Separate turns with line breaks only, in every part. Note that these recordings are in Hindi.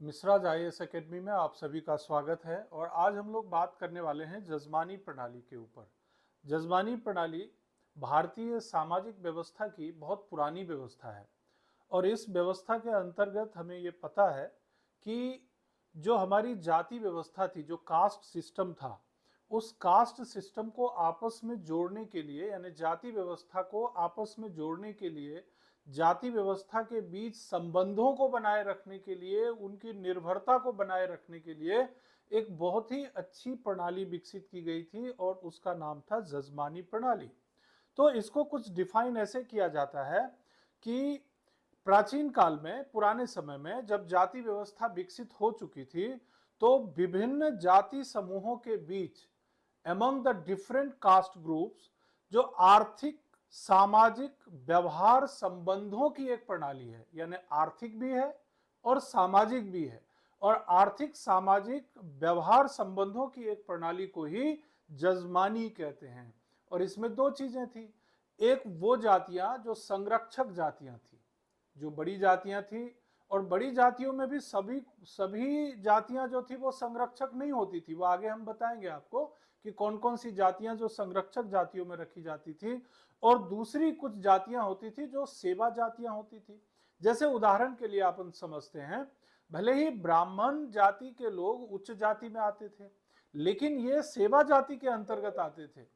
मिश्राज आईएएस एकेडमी में आप सभी का स्वागत है। और आज हम लोग बात करने वाले हैं जजमानी प्रणाली के ऊपर। जजमानी प्रणाली भारतीय सामाजिक व्यवस्था की बहुत पुरानी व्यवस्था है और इस व्यवस्था के अंतर्गत हमें ये पता है कि जो हमारी जाति व्यवस्था थी, जो कास्ट सिस्टम था, उस कास्ट सिस्टम को आपस में जोड़ने के लिए, यानी जाति व्यवस्था को आपस में जोड़ने के लिए, जाति व्यवस्था के बीच संबंधों को बनाए रखने के लिए, उनकी निर्भरता को बनाए रखने के लिए एक बहुत ही अच्छी प्रणाली विकसित की गई थी और उसका नाम था जजमानी प्रणाली। तो इसको कुछ डिफाइन ऐसे किया जाता है कि प्राचीन काल में, पुराने समय में जब जाति व्यवस्था विकसित हो चुकी थी, तो विभिन्न जाति समूहों के बीच, among the different caste groups, जो आर्थिक सामाजिक व्यवहार संबंधों की एक प्रणाली है, यानी आर्थिक भी है और सामाजिक भी है, और आर्थिक सामाजिक व्यवहार संबंधों की एक प्रणाली को ही जजमानी कहते हैं। और इसमें दो चीजें थी। एक वो जातियां जो संरक्षक जातियां थी, जो बड़ी जातियां थी, और बड़ी जातियों में भी सभी जातियां जो थी वो संरक्षक नहीं होती थी। वो आगे हम बताएंगे आपको कि कौन कौन सी जातियां जो संरक्षक जातियों में रखी जाती थी, और दूसरी कुछ जातियां होती थी जो सेवा जातियां होती थी। जैसे उदाहरण के लिए अपन समझते हैं, भले ही ब्राह्मण जाति के लोग उच्च जाति में आते थे, लेकिन ये सेवा जाति के अंतर्गत आते थे।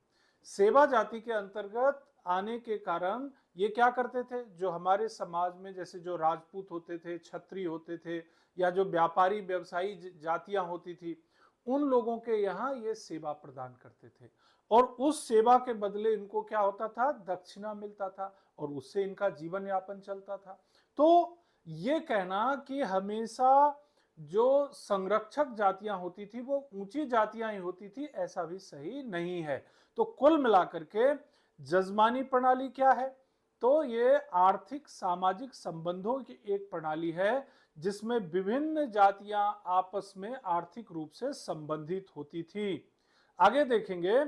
सेवा जाति के अंतर्गत आने के कारण ये क्या करते थे, जो हमारे समाज में जैसे जो राजपूत होते थे, क्षत्रिय होते थे, या जो व्यापारी व्यवसायी जातियां होती थी, उन लोगों के यहाँ ये सेवा प्रदान करते थे। और उस सेवा के बदले इनको क्या होता था, दक्षिणा मिलता था, और उससे इनका जीवन यापन चलता था। तो ये कहना कि हमेशा जो संरक्षक जातियां होती थी वो ऊंची जातियां ही होती थी, ऐसा भी सही नहीं है। तो कुल मिलाकर के जजमानी प्रणाली क्या है, तो ये आर्थिक सामाजिक संबंधों की एक प्रणाली है जिसमें विभिन्न जातियां आपस में आर्थिक रूप से संबंधित होती थी। आगे देखेंगे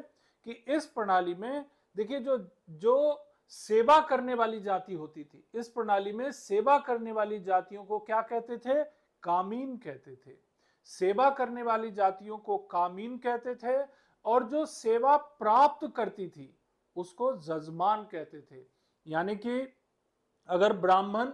कि इस प्रणाली में, देखिए, जो जो सेवा करने वाली जाति होती थी, इस प्रणाली में सेवा करने वाली जातियों को क्या कहते थे, कामीन कहते थे। सेवा करने वाली जातियों को कामीन कहते थे, और जो सेवा प्राप्त करती थी उसको जजमान कहते थे। यानी कि अगर ब्राह्मण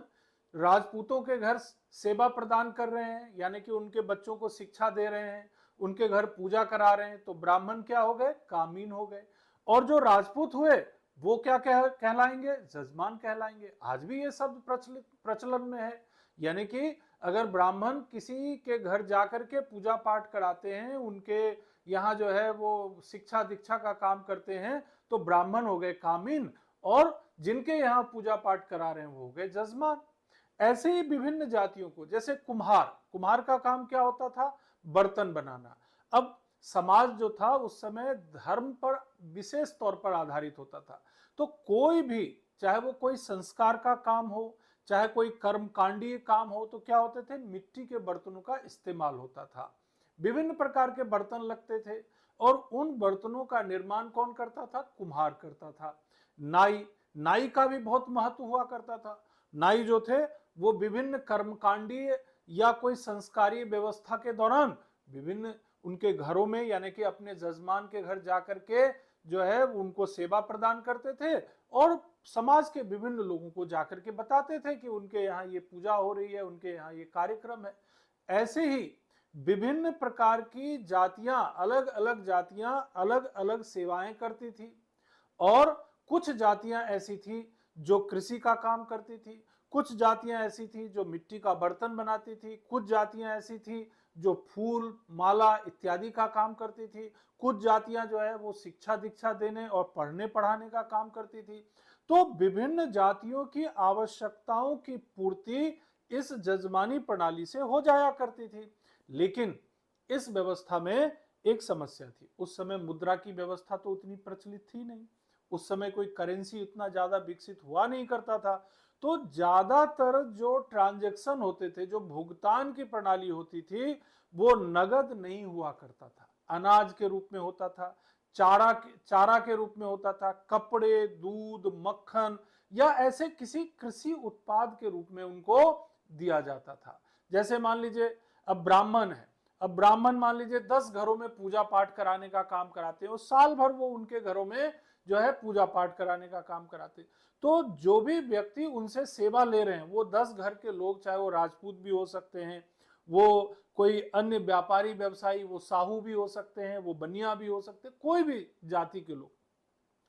राजपूतों के घर सेवा प्रदान कर रहे हैं, यानी कि उनके बच्चों को शिक्षा दे रहे हैं, उनके घर पूजा करा रहे हैं, तो ब्राह्मण क्या हो गए, कामीन हो गए। और जो राजपूत हुए वो क्या कहलाएंगे, जजमान कहलाएंगे। आज भी ये शब्द प्रचलन में है। यानी कि अगर ब्राह्मण किसी के घर जाकर के पूजा पाठ कराते हैं, उनके यहाँ जो है वो शिक्षा दीक्षा का काम करते हैं, तो ब्राह्मण हो गए कामीन, और जिनके यहाँ पूजा पाठ करा रहे हैं वो हो गए जजमान। ऐसे ही विभिन्न जातियों को, जैसे कुम्हार, कुम्हार का काम क्या होता था, बर्तन बनाना। अब समाज जो था उस समय धर्म पर विशेष तौर पर आधारित होता था, तो कोई भी, चाहे वो कोई संस्कार का काम हो, चाहे कोई कर्मकांडीय काम हो, तो क्या होते थे, मिट्टी के बर्तनों का इस्तेमाल होता था। विभिन्न प्रकार के बर्तन लगते थे, और उन बर्तनों का निर्माण कौन करता था, कुम्हार करता था। नाई, नाई का भी बहुत महत्व हुआ करता था। नाई जो थे वो विभिन्न कर्मकांडीय या कोई संस्कारीय व्यवस्था के दौरान विभिन्न उनके घरों में, यानी कि अपने जजमान के घर जाकर के जो है उनको सेवा प्रदान करते थे, और समाज के विभिन्न लोगों को जाकर के बताते थे कि उनके यहाँ ये पूजा हो रही है, उनके यहाँ ये कार्यक्रम है। ऐसे ही विभिन्न प्रकार की जातियां, अलग अलग जातियां अलग अलग सेवाएं करती थी। और कुछ जातियां ऐसी थी जो कृषि का काम करती थी, कुछ जातियां ऐसी थी जो मिट्टी का बर्तन बनाती थी, कुछ जातियां ऐसी थी जो फूल माला इत्यादि का काम करती थी, कुछ जातियां जो है वो शिक्षा दीक्षा देने और पढ़ने पढ़ाने का काम करती थी। तो विभिन्न जातियों की आवश्यकताओं की पूर्ति इस जजमानी प्रणाली से हो जाया करती थी। लेकिन इस व्यवस्था में एक समस्या थी। उस समय मुद्रा की व्यवस्था तो उतनी प्रचलित थी नहीं, उस समय कोई करेंसी उतना ज्यादा विकसित हुआ नहीं करता था। तो ज्यादातर जो ट्रांजैक्शन होते थे, जो भुगतान की प्रणाली होती थी, वो नगद नहीं हुआ करता था, अनाज के रूप में होता था, चारा के रूप में होता था, कपड़े, दूध, मक्खन, या ऐसे किसी कृषि उत्पाद के रूप में उनको दिया जाता था। जैसे मान लीजिए अब ब्राह्मण है, अब ब्राह्मण मान लीजिए 10 घरों में पूजा पाठ कराने का काम कराते हैं और साल भर वो उनके घरों में जो है पूजा पाठ कराने का काम कराते हैं। तो जो भी व्यक्ति उनसे सेवा ले रहे हैं वो 10 घर के लोग, चाहे वो राजपूत भी हो सकते हैं, वो कोई अन्य व्यापारी व्यवसायी, वो साहू भी हो सकते हैं, वो बनिया भी हो सकते हैं, कोई भी जाति के लोग,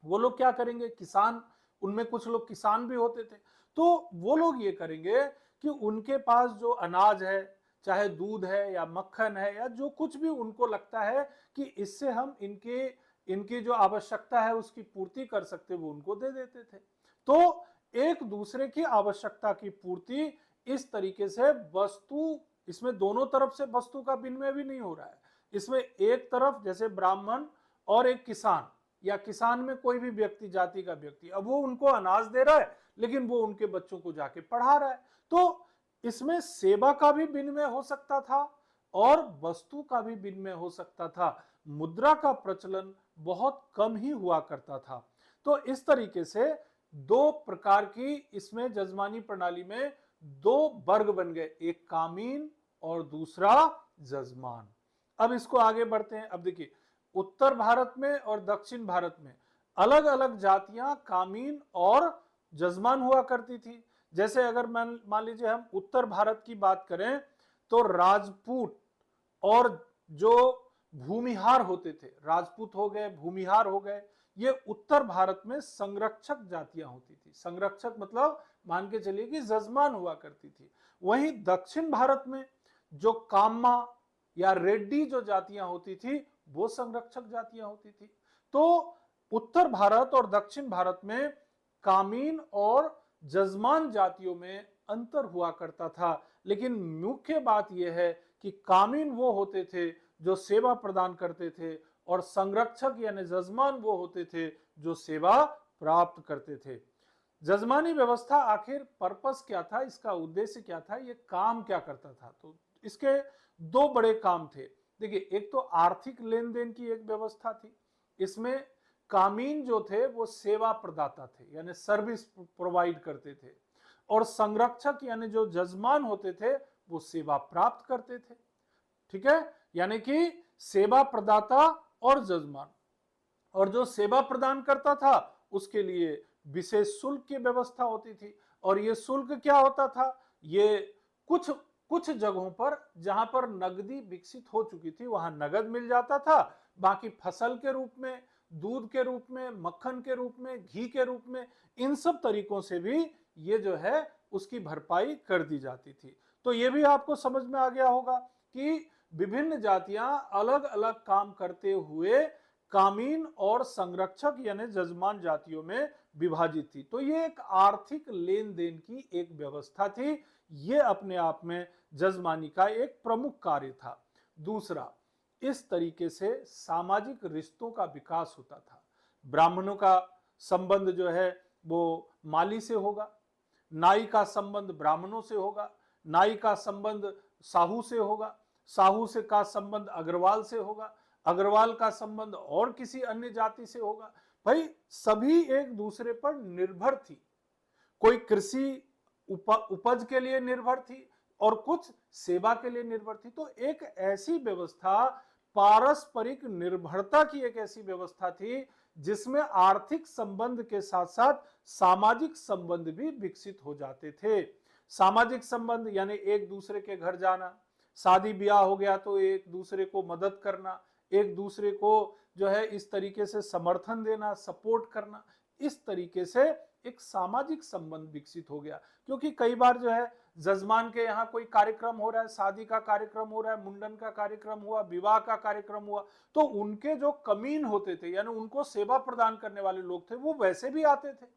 वो लोग क्या करेंगे, किसान, उनमें कुछ लोग किसान भी होते थे, तो वो लोग ये करेंगे कि उनके पास जो अनाज है, चाहे दूध है या मक्खन है या जो कुछ भी उनको लगता है कि इससे हम इनके इनकी जो आवश्यकता है उसकी पूर्ति कर सकते, वो उनको दे देते थे। तो एक दूसरे की आवश्यकता की पूर्ति इस तरीके से वस्तु, इसमें दोनों तरफ से वस्तु का विनिमय भी नहीं हो रहा है, इसमें एक तरफ जैसे ब्राह्मण और एक किसान, या किसान में कोई भी व्यक्ति, जाति का व्यक्ति, अब वो उनको अनाज दे रहा है लेकिन वो उनके बच्चों को जाके पढ़ा रहा है, तो इसमें सेवा का भी विनिमय हो सकता था और वस्तु का भी विनिमय हो सकता था। मुद्रा का प्रचलन बहुत कम ही हुआ करता था। तो इस तरीके से दो प्रकार की इसमें जजमानी प्रणाली में दो वर्ग बन गए, एक कामीन और दूसरा जजमान। अब इसको आगे बढ़ते हैं। अब देखिए, उत्तर भारत में और दक्षिण भारत में अलग अलग जातियां कामीन और जजमान हुआ करती थी। जैसे अगर मान लीजिए हम उत्तर भारत की बात करें तो राजपूत और जो भूमिहार होते थे, राजपूत हो गए, भूमिहार हो गए, ये उत्तर भारत में संरक्षक जातियां होती थी। संरक्षक मतलब मान के चलिए कि जजमान हुआ करती थी। वहीं दक्षिण भारत में जो काम्मा या रेड्डी जो जातियां होती थी वो संरक्षक जातियां होती थी। तो उत्तर भारत और दक्षिण भारत में कामीन और जजमान जातियों में अंतर हुआ करता था, लेकिन मुख्य बात यह है कि कामीन वो होते थे जो सेवा प्रदान करते थे और संरक्षक यानी जजमान वो होते थे जो सेवा प्राप्त करते थे। जजमानी व्यवस्था आखिर पर्पस क्या था, इसका उद्देश्य क्या था, ये काम क्या करता था? तो इसके दो बड़े काम थे। देखिए, एक तो आर्थिक लेन देन की एक व्यवस्था थी, इसमें कामीन जो थे वो सेवा प्रदाता थे यानी सर्विस प्रोवाइड करते थे, और संरक्षक यानी जो जजमान होते थे वो सेवा प्राप्त करते थे। ठीक है, यानी कि सेवा प्रदाता और जजमान, और जो सेवा प्रदान करता था उसके लिए विशेष शुल्क की व्यवस्था होती थी। और ये शुल्क क्या होता था, ये कुछ कुछ जगहों पर जहां पर नगदी विकसित हो चुकी थी वहां नगद मिल जाता था, बाकी फसल के रूप में, दूध के रूप में, मक्खन के रूप में, घी के रूप में, इन सब तरीकों से भी ये जो है उसकी भरपाई कर दी जाती थी। तो ये भी आपको समझ में आ गया होगा कि विभिन्न जातियां अलग अलग काम करते हुए कामीन और संरक्षक यानी जजमान जातियों में विभाजित थी। तो ये एक आर्थिक लेन देन की एक व्यवस्था थी, ये अपने आप में जजमानी का एक प्रमुख कार्य था। दूसरा, इस तरीके से सामाजिक रिश्तों का विकास होता था। ब्राह्मणों का संबंध जो है वो माली से होगा, नाई का संबंध ब्राह्मणों से होगा, नाई का संबंध साहू से होगा, साहू से का संबंध अग्रवाल से होगा, अग्रवाल का संबंध और किसी अन्य जाति से होगा। भाई सभी एक दूसरे पर निर्भर थी, कोई कृषि उपज के लिए निर्भर थी और कुछ सेवा के लिए निर्भर थी। तो एक ऐसी व्यवस्था, पारस्परिक निर्भरता की एक ऐसी व्यवस्था थी जिसमें आर्थिक संबंध के साथ साथ सामाजिक संबंध भी विकसित हो जाते थे। सामाजिक संबंध यानी एक दूसरे के घर जाना, शादी ब्याह हो गया तो एक दूसरे को मदद करना, एक दूसरे को जो है इस तरीके से समर्थन देना, सपोर्ट करना, इस तरीके से एक सामाजिक संबंध विकसित हो गया। क्योंकि कई बार जो है जजमान के यहाँ कोई कार्यक्रम हो रहा है, शादी का कार्यक्रम हो रहा है, मुंडन का कार्यक्रम हुआ, विवाह का कार्यक्रम हुआ, तो उनके जो कमीन होते थे यानी उनको सेवा प्रदान करने वाले लोग थे वो वैसे भी आते थे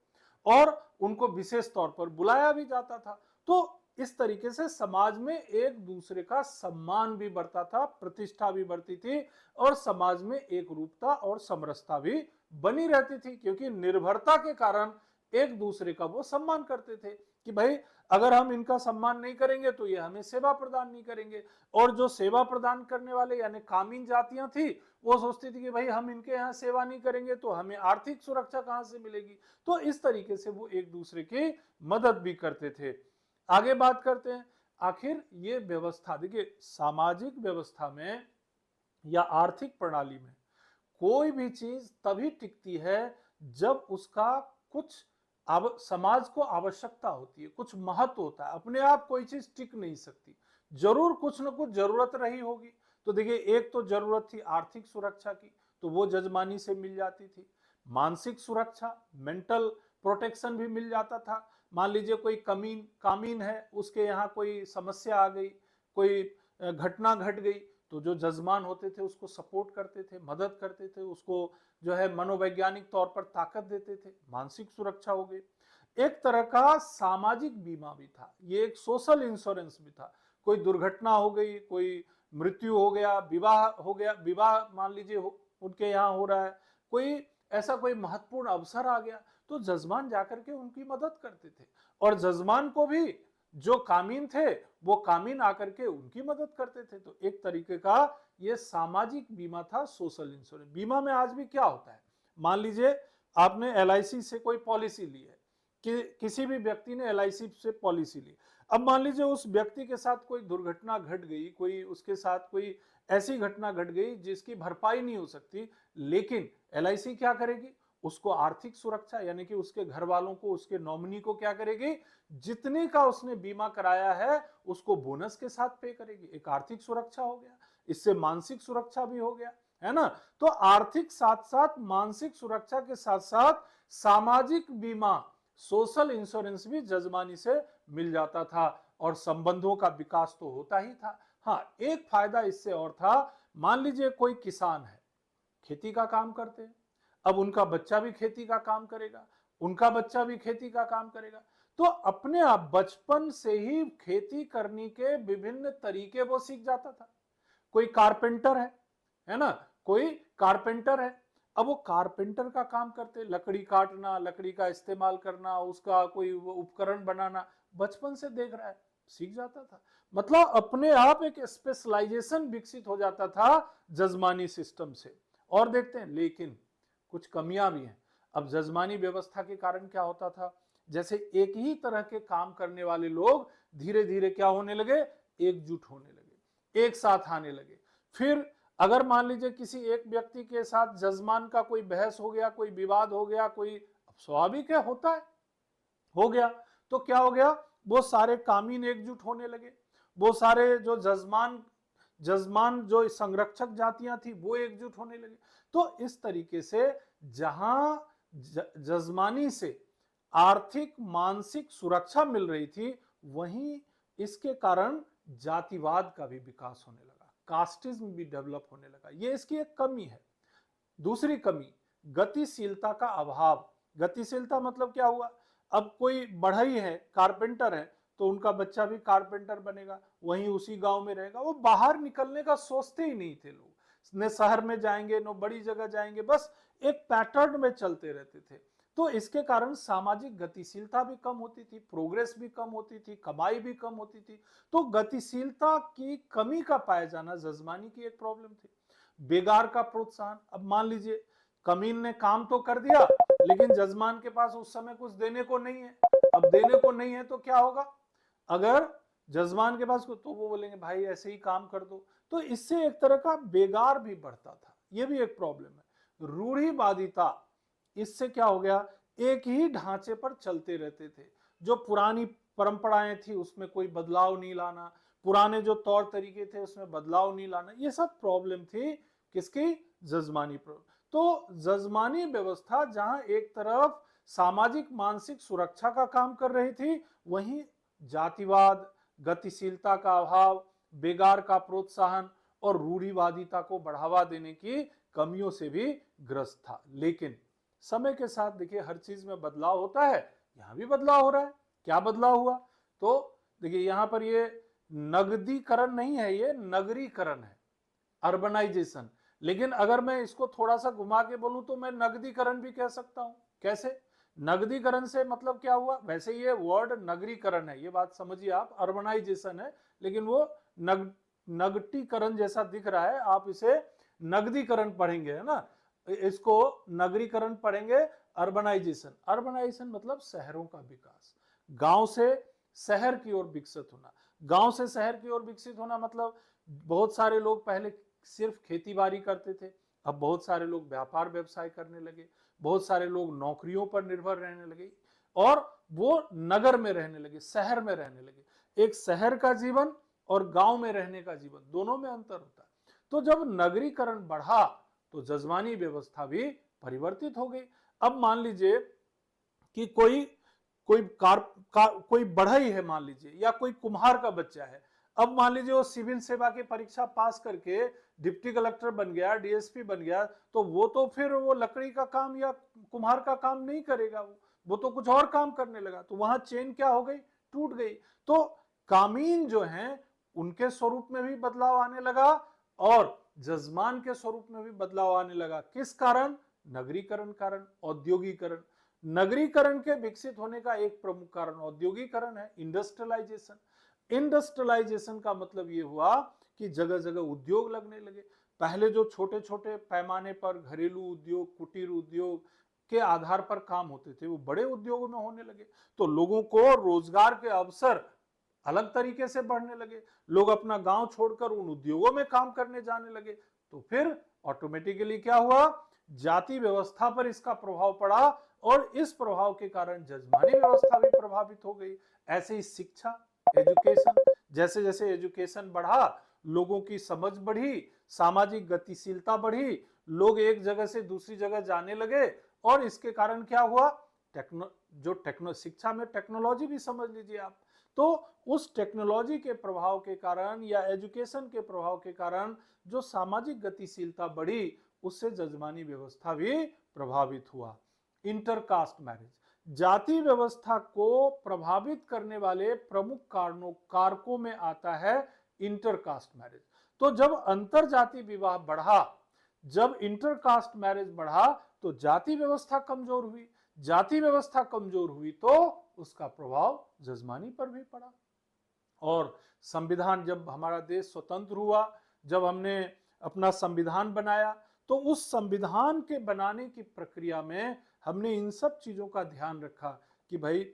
और उनको विशेष तौर पर बुलाया भी जाता था। तो इस तरीके से समाज में एक दूसरे का सम्मान भी बढ़ता था, प्रतिष्ठा भी बढ़ती थी और समाज में एक रूपता और समरसता भी बनी रहती थी, क्योंकि निर्भरता के कारण एक दूसरे का वो सम्मान करते थे कि भाई अगर हम इनका सम्मान नहीं करेंगे तो ये हमें सेवा प्रदान नहीं करेंगे। और जो सेवा प्रदान करने वाले यानी कामीन जातियां थी वो सोचती थी कि भाई हम इनके यहाँ सेवा नहीं करेंगे तो हमें आर्थिक सुरक्षा कहां से मिलेगी। तो इस तरीके से वो एक दूसरे की मदद भी करते थे। आगे बात करते हैं। आखिर ये व्यवस्था, देखिए सामाजिक व्यवस्था में या आर्थिक प्रणाली में कोई भी चीज तभी टिकती है जब उसका कुछ समाज को आवश्यकता होती है, कुछ महत्व होता है। अपने आप कोई चीज टिक नहीं सकती, जरूर कुछ न कुछ जरूरत रही होगी। तो देखिए, एक तो जरूरत थी आर्थिक सुरक्षा की, तो वो जजमानी से मिल जाती थी। मानसिक सुरक्षा, मेंटल प्रोटेक्शन भी मिल जाता था। मान लीजिए कोई कामीन है, उसके यहाँ कोई समस्या आ गई, कोई घटना घट गई, तो जो जजमान होते थे उसको सपोर्ट करते थे, मदद करते थे, उसको जो है मनोवैज्ञानिक तौर पर ताकत देते थे। मानसिक सुरक्षा हो गई। एक तरह का सामाजिक बीमा भी था, ये एक सोशल इंश्योरेंस भी था। कोई दुर्घटना हो गई, कोई मृत्यु हो गया, विवाह हो गया, विवाह मान लीजिए उनके यहाँ हो रहा है, कोई ऐसा कोई महत्वपूर्ण अवसर आ गया, तो जजमान जाकर के उनकी मदद करते थे। और जजमान को भी जो कामीन थे वो कामीन आकर के उनकी मदद करते थे। तो एक तरीके का ये सामाजिक बीमा था, सोशल इंश्योरेंस। बीमा में आज भी क्या होता है, मान लीजिए आपने LIC से कोई पॉलिसी ली है, कि किसी भी व्यक्ति ने LIC से पॉलिसी ली। अब मान लीजिए उस व्यक्ति के साथ कोई दुर्घटना घट गई, कोई उसके साथ कोई ऐसी घटना घट गई जिसकी भरपाई नहीं हो सकती, लेकिन LIC क्या करेगी, उसको आर्थिक सुरक्षा, यानी कि उसके घर वालों को, उसके नॉमिनी को क्या करेगी, जितने का उसने बीमा कराया है उसको बोनस के साथ पे करेगी। एक आर्थिक सुरक्षा हो गया, इससे मानसिक सुरक्षा भी हो गया, है ना। तो आर्थिक साथ साथ मानसिक सुरक्षा के साथ साथ सामाजिक बीमा, सोशल इंश्योरेंस भी जजमानी से मिल जाता था, और संबंधों का विकास तो होता ही था। हाँ, एक फायदा इससे और था, मान लीजिए कोई किसान है, खेती का काम करते हैं, अब उनका बच्चा भी खेती का काम करेगा, उनका बच्चा भी खेती का काम करेगा, तो अपने आप बचपन से ही खेती करने के विभिन्न तरीके वो सीख जाता था। कोई कारपेंटर है ना, कोई कारपेंटर है, अब वो कारपेंटर का काम करते, लकड़ी काटना, लकड़ी का इस्तेमाल करना, उसका कोई उपकरण बनाना, बचपन से देख रहा है, सीख जाता था। मतलब अपने आप एक स्पेशलाइजेशन विकसित हो जाता था जजमानी सिस्टम से। और देखते हैं, लेकिन कुछ कमियां भी हैं। अब जजमानी व्यवस्था के कारण क्या होता था, जैसे एक ही तरह के काम करने वाले लोग धीरे धीरे क्या होने लगे, एकजुट होने लगे, एक साथ आने लगे। फिर अगर मान लीजिए किसी एक व्यक्ति के साथ जजमान का कोई बहस हो गया, कोई विवाद हो गया, कोई, स्वाभाविक है होता है, हो गया, तो क्या हो गया, वो सारे कामीन एकजुट होने लगे, वो सारे जो जजमान जजमान जो संरक्षक जातियां थी वो एकजुट होने लगी। तो इस तरीके से जहां जजमानी से आर्थिक मानसिक सुरक्षा मिल रही थी, वहीं इसके कारण जातिवाद का भी विकास होने लगा, कास्टिज्म भी डेवलप होने लगा। ये इसकी एक कमी है। दूसरी कमी, गतिशीलता का अभाव। गतिशीलता मतलब क्या हुआ, अब कोई बढ़ई है, कारपेंटर है, तो उनका बच्चा भी कारपेंटर बनेगा, वहीं उसी गांव में रहेगा, वो बाहर निकलने का सोचते ही नहीं थे लोग, न शहर में जाएंगे न बड़ी जगह जाएंगे, बस एक पैटर्न में चलते रहते थे। तो इसके कारण सामाजिक गतिशीलता भी कम होती थी, प्रोग्रेस भी कम होती थी, कमाई भी कम होती थी। तो गतिशीलता की कमी का पाया जाना जजमानी की एक प्रॉब्लम थी। बेगार का प्रोत्साहन, अब मान लीजिए कमीन ने काम तो कर दिया, लेकिन जजमान के पास उस समय कुछ देने को नहीं है। अब देने को नहीं है तो क्या होगा, अगर जजमान के पास, तो वो बोलेंगे भाई ऐसे ही काम कर दो। तो इससे एक तरह का बेगार भी बढ़ता था, ये भी एक प्रॉब्लम है। रूढ़िवादिता, इससे क्या हो गया, एक ही ढांचे पर चलते रहते थे, जो पुरानी परंपराएं थी उसमें कोई बदलाव नहीं लाना, पुराने जो तौर तरीके थे उसमें बदलाव नहीं लाना, ये सब प्रॉब्लम थी किसकी, जजमानी प्रॉब्लम। तो जजमानी व्यवस्था जहां एक तरफ सामाजिक मानसिक सुरक्षा का काम कर रही थी, वहीं जातिवाद, गतिशीलता का अभाव, बेगार का प्रोत्साहन और रूढ़िवादिता को बढ़ावा देने की कमियों से भी ग्रस्त था। लेकिन समय के साथ देखिए हर चीज में बदलाव होता है, यहां भी बदलाव हो रहा है। क्या बदलाव हुआ, तो देखिए यहां पर ये नगदीकरण नहीं है, ये नगरीकरण है, अर्बनाइजेशन। लेकिन अगर मैं इसको थोड़ा सा घुमा के बोलूं तो मैं नगदीकरण भी कह सकता हूं। कैसे, नगदीकरण से मतलब क्या हुआ, वैसे ये वर्ड नगरीकरण है, ये बात समझिए आप, अर्बनाइजेशन है, लेकिन वो नगटीकरण जैसा दिख रहा है, आप इसे नगदीकरण पढ़ेंगे, है ना, इसको नगरीकरण पढ़ेंगे, अर्बनाइजेशन। अर्बनाइजेशन मतलब शहरों का विकास, गांव से शहर की ओर विकसित होना। गांव से शहर की ओर विकसित होना मतलब बहुत सारे लोग पहले सिर्फ खेती बाड़ी करते थे, अब बहुत सारे लोग व्यापार व्यवसाय करने लगे, बहुत सारे लोग नौकरियों पर निर्भर रहने लगे और वो नगर में रहने लगे, शहर में रहने लगे। एक शहर का जीवन और गांव में रहने का जीवन दोनों में अंतर होता है। तो जब नगरीकरण बढ़ा तो जजमानी व्यवस्था भी परिवर्तित हो गई। अब मान लीजिए कि कोई कोई कोई बढ़ई है मान लीजिए, या कोई कुम्हार का बच्चा है। अब मान लीजिए वो सिविल सेवा की परीक्षा पास करके डिप्टी कलेक्टर बन गया, डीएसपी बन गया, तो वो तो फिर वो लकड़ी का काम या कुम्हार का काम नहीं करेगा, वो तो कुछ और काम करने लगा। तो वहां चेन क्या हो गई, टूट गई। तो कामीन जो हैं उनके स्वरूप में भी बदलाव आने लगा और जजमान के स्वरूप में भी बदलाव आने लगा। किस कारण? नगरीकरण कारण, औद्योगिकरण। नगरीकरण के विकसित होने का एक प्रमुख कारण औद्योगिकरण है, इंडस्ट्रियलाइजेशन। इंडस्ट्रियलाइजेशन का मतलब ये हुआ कि जगह जगह उद्योग लगने लगे। पहले जो छोटे छोटे पैमाने पर घरेलू उद्योग, कुटीर उद्योग के आधार पर काम होते थे वो बड़े उद्योगों में होने लगे। तो लोगों को रोजगार के अवसर अलग तरीके से बढ़ने लगे, लोग अपना गांव छोड़कर उन उद्योगों में काम करने जाने लगे। तो फिर ऑटोमेटिकली क्या हुआ, जाति व्यवस्था पर इसका प्रभाव पड़ा और इस प्रभाव के कारण जजमानी व्यवस्था भी प्रभावित हो गई। ऐसे ही शिक्षा, एजुकेशन, जैसे जैसे एजुकेशन बढ़ा, लोगों की समझ बढ़ी, सामाजिक गतिशीलता बढ़ी, लोग एक जगह से दूसरी जगह जाने लगे और इसके कारण क्या हुआ, शिक्षा में टेक्नोलॉजी भी समझ लीजिए आप। तो उस टेक्नोलॉजी के प्रभाव के कारण या एजुकेशन के प्रभाव के कारण जो सामाजिक गतिशीलता बढ़ी, उससे जजमानी व्यवस्था भी प्रभावित हुआ। इंटरकास्ट मैरिज, जाति व्यवस्था को प्रभावित करने वाले प्रमुख कारकों में आता है इंटरकास्ट मैरिज। तो जब अंतर जाति विवाह बढ़ा, जब इंटरकास्ट मैरिज बढ़ा, तो जाति व्यवस्था कमजोर हुई। जाति व्यवस्था कमजोर हुई तो उसका प्रभाव जजमानी पर भी पड़ा। और संविधान, जब हमारा देश स्वतंत्र हुआ, जब हमने अपना संविधान बनाया, तो उस संविधान के बनाने की प्रक्रिया में हमने इन सब चीजों का ध्यान रखा कि भाई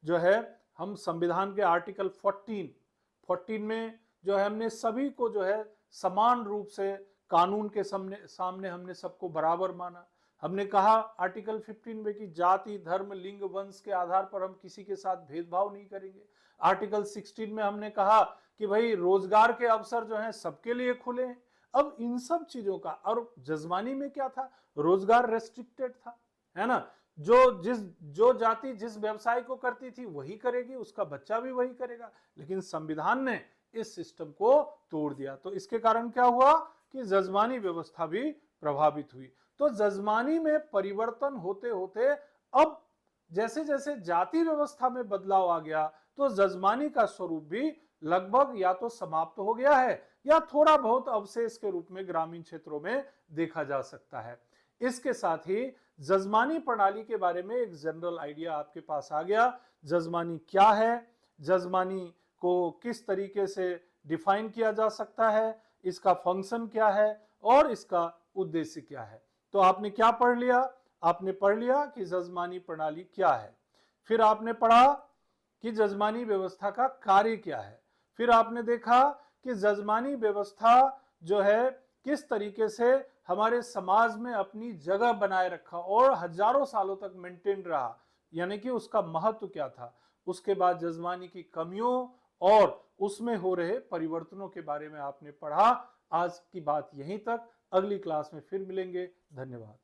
जो है, हम संविधान के आर्टिकल 14 में जो है हमने सभी को जो है समान रूप से कानून के सामने हमने सबको बराबर माना। हमने कहा आर्टिकल 15 में कि जाति, धर्म, लिंग, वंश के आधार पर हम किसी के साथ भेदभाव नहीं करेंगे। आर्टिकल 16 में हमने कहा कि भाई रोजगार के अवसर जो हैं सबके लिए खुले हैं। अब इन सब चीजों का, और जजमानी में क्या था, रोजगार रेस्ट्रिक्टेड था, है ना। जो जाति जिस व्यवसाय को करती थी वही करेगी, उसका बच्चा भी वही करेगा। लेकिन संविधान ने इस सिस्टम को तोड़ दिया। तो इसके कारण क्या हुआ कि जजमानी व्यवस्था भी प्रभावित हुई। तो जजमानी में परिवर्तन होते होते अब जैसे जैसे जाति व्यवस्था में बदलाव आ गया, तो जजमानी का स्वरूप भी लगभग या तो समाप्त हो गया है या थोड़ा बहुत अवशेष के रूप में ग्रामीण क्षेत्रों में देखा जा सकता है। इसके साथ ही जजमानी प्रणाली के बारे में एक जनरल आइडिया आपके पास आ गया। जजमानी क्या है, जजमानी को किस तरीके से डिफाइन किया जा सकता है, इसका फंक्शन क्या है और इसका उद्देश्य क्या है। तो आपने क्या पढ़ लिया, आपने पढ़ लिया कि जजमानी प्रणाली क्या है, फिर आपने पढ़ा कि जजमानी व्यवस्था का कार्य क्या है, फिर आपने देखा कि जजमानी व्यवस्था जो है किस तरीके से हमारे समाज में अपनी जगह बनाए रखा और हजारों सालों तक मेंटेन रहा, यानी कि उसका महत्व क्या था। उसके बाद जजमानी की कमियों और उसमें हो रहे परिवर्तनों के बारे में आपने पढ़ा। आज की बात यहीं तक, अगली क्लास में फिर मिलेंगे। धन्यवाद।